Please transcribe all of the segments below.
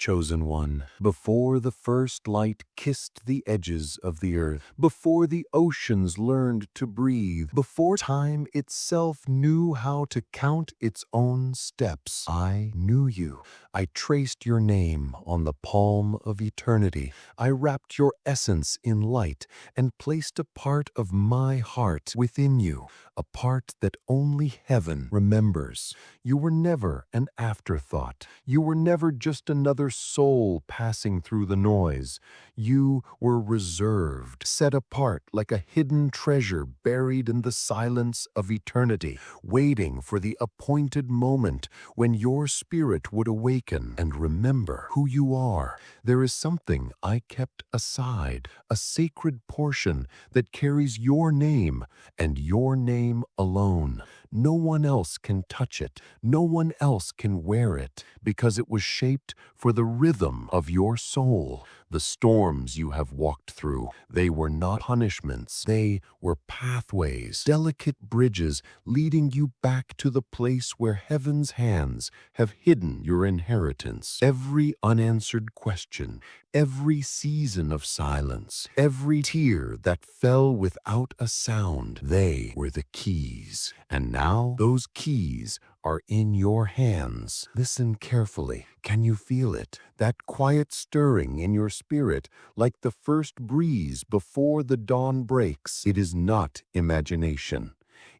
Chosen one, before the first light kissed the edges of the earth, before the oceans learned to breathe, before time itself knew how to count its own steps, I knew you. I traced your name on the palm of eternity. I wrapped your essence in light and placed a part of my heart within you, a part that only heaven remembers. You were never an afterthought. You were never just another soul passing through the noise. You were reserved, set apart like a hidden treasure buried in the silence of eternity, waiting for the appointed moment when your spirit would awaken and remember who you are. There is something I kept aside, a sacred portion that carries your name and your name alone. No one else can touch it. No one else can wear it because it was shaped for the rhythm of your soul. The storms you have walked through, they were not punishments. They were pathways, delicate bridges leading you back to the place where heaven's hands have hidden your inheritance. Every unanswered question, every season of silence, every tear that fell without a sound, they were the keys. And now those keys are in your hands. Listen carefully. Can you feel it? That quiet stirring in your spirit, like the first breeze before the dawn breaks. It is not imagination.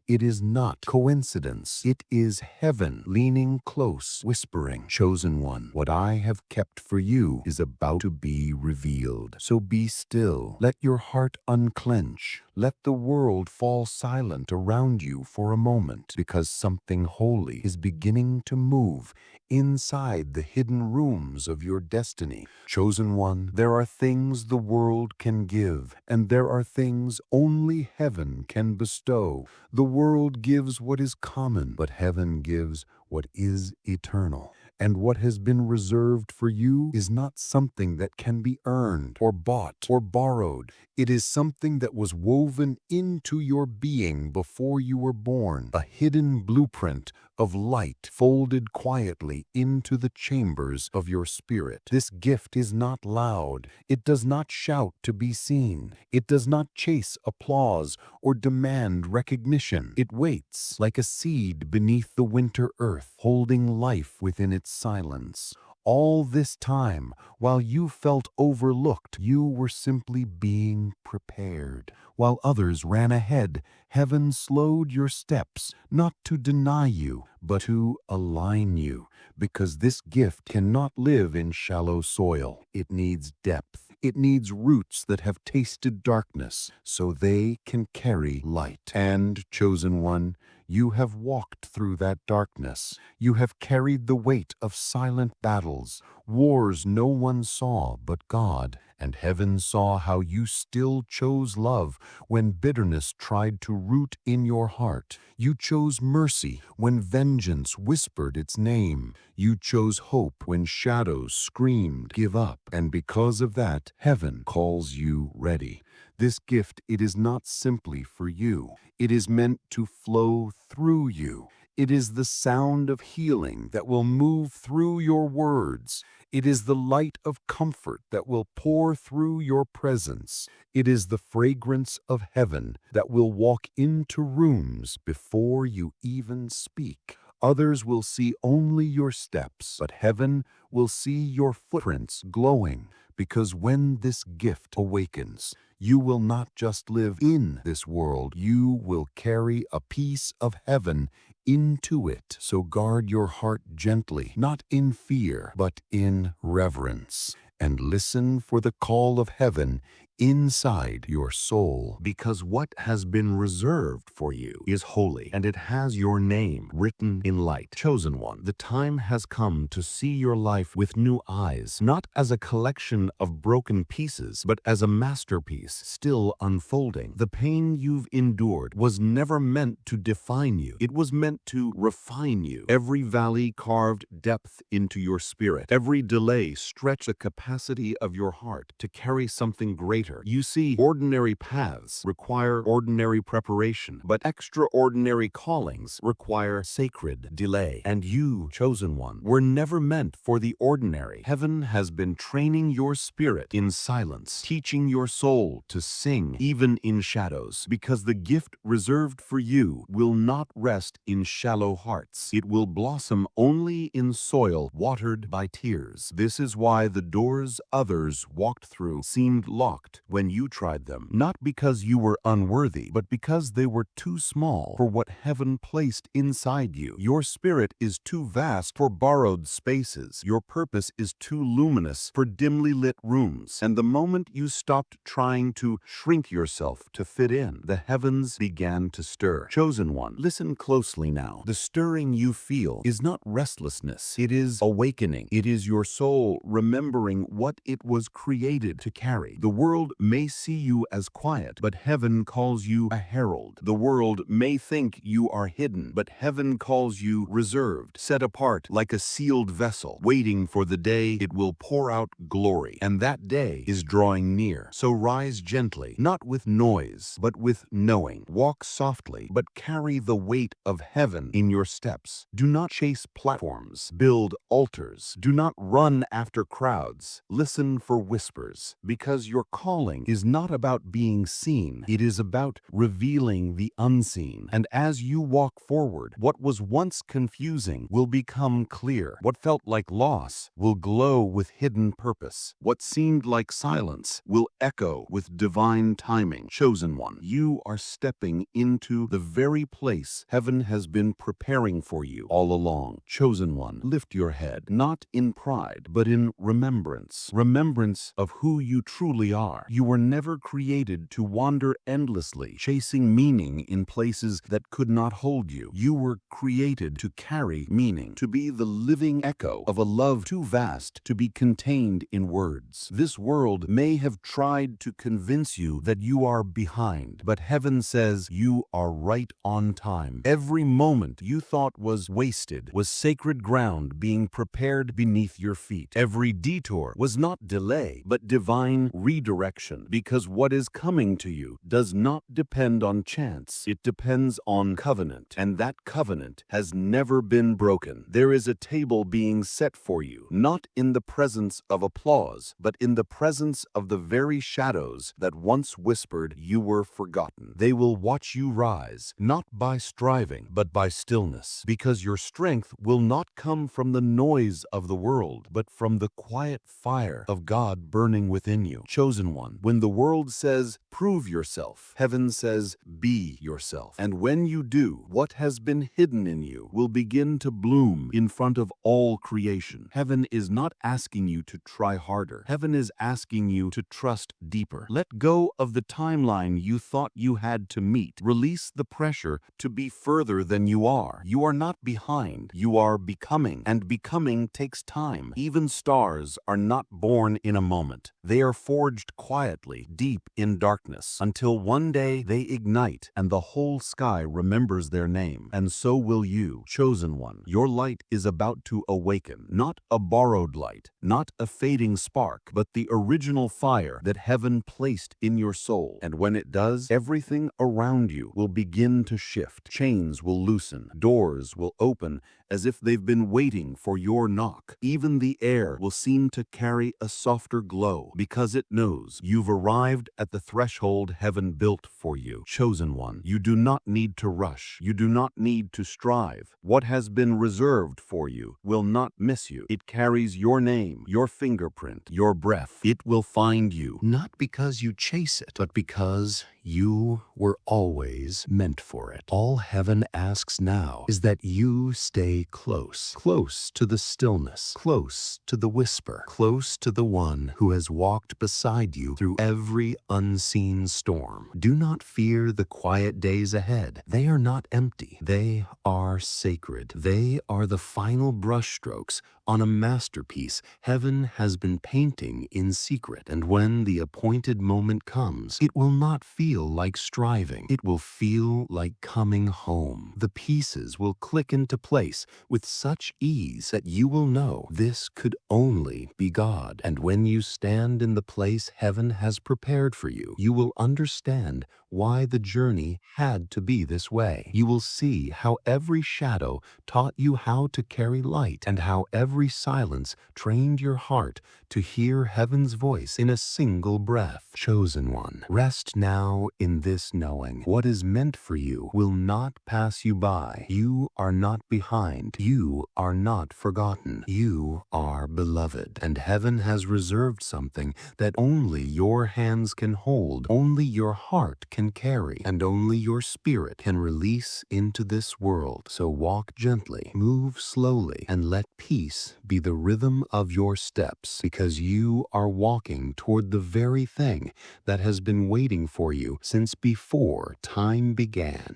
It is not coincidence. It is heaven leaning close, whispering, "Chosen one, what I have kept for you is about to be revealed. So be still. Let your heart unclench. Let the world fall silent around you for a moment, because something holy is beginning to move inside the hidden rooms of your destiny. Chosen one, there are things the world can give, and there are things only heaven can bestow. The world gives what is common, but heaven gives what is eternal. And what has been reserved for you is not something that can be earned or bought or borrowed. It is something that was woven into your being before you were born, a hidden blueprint of light folded quietly into the chambers of your spirit. This gift is not loud. It does not shout to be seen. It does not chase applause or demand recognition. It waits like a seed beneath the winter earth, holding life within its silence. All this time, while you felt overlooked, you were simply being prepared. While others ran ahead, heaven slowed your steps, not to deny you, but to align you, because this gift cannot live in shallow soil. It needs depth. It needs roots that have tasted darkness, so they can carry light. And, chosen one, you have walked through that darkness. You have carried the weight of silent battles, wars no one saw but God, and heaven saw how you still chose love when bitterness tried to root in your heart. You chose mercy when vengeance whispered its name. You chose hope when shadows screamed, "Give up." And because of that, heaven calls you ready. This gift, it is not simply for you. It is meant to flow through you. It is the sound of healing that will move through your words. It is the light of comfort that will pour through your presence. It is the fragrance of heaven that will walk into rooms before you even speak. Others will see only your steps, but heaven will see your footprints glowing, because when this gift awakens, you will not just live in this world, you will carry a piece of heaven into it. So guard your heart gently, not in fear, but in reverence, and listen for the call of heaven inside your soul, because what has been reserved for you is holy, and it has your name written in light. Chosen one, the time has come to see your life with new eyes, not as a collection of broken pieces, but as a masterpiece still unfolding. The pain you've endured was never meant to define you. It was meant to refine you. Every valley carved depth into your spirit. Every delay stretched the capacity of your heart to carry something greater matter. You see, ordinary paths require ordinary preparation, but extraordinary callings require sacred delay. And you, chosen one, were never meant for the ordinary. Heaven has been training your spirit in silence, teaching your soul to sing even in shadows, because the gift reserved for you will not rest in shallow hearts. It will blossom only in soil watered by tears. This is why the doors others walked through seemed locked when you tried them, not because you were unworthy, but because they were too small for what heaven placed inside you. Your spirit is too vast for borrowed spaces. Your purpose is too luminous for dimly lit rooms. And the moment you stopped trying to shrink yourself to fit in, the heavens began to stir. Chosen one, listen closely now. The stirring you feel is not restlessness. It is awakening. It is your soul remembering what it was created to carry. The world may see you as quiet, but heaven calls you a herald. The world may think you are hidden, but heaven calls you reserved, set apart like a sealed vessel, waiting for the day it will pour out glory. And that day is drawing near. So rise gently, not with noise, but with knowing. Walk softly, but carry the weight of heaven in your steps. Do not chase platforms, build altars. Do not run after crowds. Listen for whispers, because your calling is not about being seen. It is about revealing the unseen. And as you walk forward, what was once confusing will become clear. What felt like loss will glow with hidden purpose. What seemed like silence will echo with divine timing. Chosen one, you are stepping into the very place heaven has been preparing for you all along. Chosen one, lift your head, not in pride, but in remembrance. Remembrance of who you truly are. You were never created to wander endlessly, chasing meaning in places that could not hold you. You were created to carry meaning, to be the living echo of a love too vast to be contained in words. This world may have tried to convince you that you are behind, but heaven says you are right on time. Every moment you thought was wasted was sacred ground being prepared beneath your feet. Every detour was not delay, but divine redirection, because what is coming to you does not depend on chance. It depends on covenant, and that covenant has never been broken. There is a table being set for you, not in the presence of applause, but in the presence of the very shadows that once whispered you were forgotten. They will watch you rise, not by striving, but by stillness, because your strength will not come from the noise of the world, but from the quiet fire of God burning within you. Chosen one, when the world says, prove yourself, heaven says, be yourself. And when you do, what has been hidden in you will begin to bloom in front of all creation. Heaven is not asking you to try harder. Heaven is asking you to trust deeper. Let go of the timeline you thought you had to meet. Release the pressure to be further than you are. You are not behind. You are becoming, and becoming takes time. Even stars are not born in a moment. They are forged quietly, deep in darkness, until one day they ignite and the whole sky remembers their name. And so will you, chosen one. Your light is about to awaken, not a borrowed light, not a fading spark, but the original fire that heaven placed in your soul. And when it does, everything around you will begin to shift. Chains will loosen, doors will open as if they've been waiting for your knock. Even the air will seem to carry a softer glow, because it knows you've arrived at the threshold heaven built for you. Chosen one, you do not need to rush. You do not need to strive. What has been reserved for you will not miss you. It carries your name, your fingerprint, your breath. It will find you, not because you chase it, but because you were always meant for it. All heaven asks now is that you stay close, close to the stillness, close to the whisper, close to the one who has walked beside you through every unseen storm. Do not fear the quiet days ahead. They are not empty. They are sacred. They are the final brushstrokes on a masterpiece heaven has been painting in secret. And when the appointed moment comes, it will not feel feel like striving. It will feel like coming home. The pieces will click into place with such ease that you will know this could only be God. And when you stand in the place heaven has prepared for you, you will understand why the journey had to be this way. You will see how every shadow taught you how to carry light, and how every silence trained your heart to hear heaven's voice in a single breath. Chosen one, rest now in this knowing. What is meant for you will not pass you by. You are not behind. You are not forgotten. You are beloved. And heaven has reserved something that only your hands can hold, only your heart can carry, and only your spirit can release into this world. So walk gently, move slowly, and let peace be the rhythm of your steps, because you are walking toward the very thing that has been waiting for you since before time began.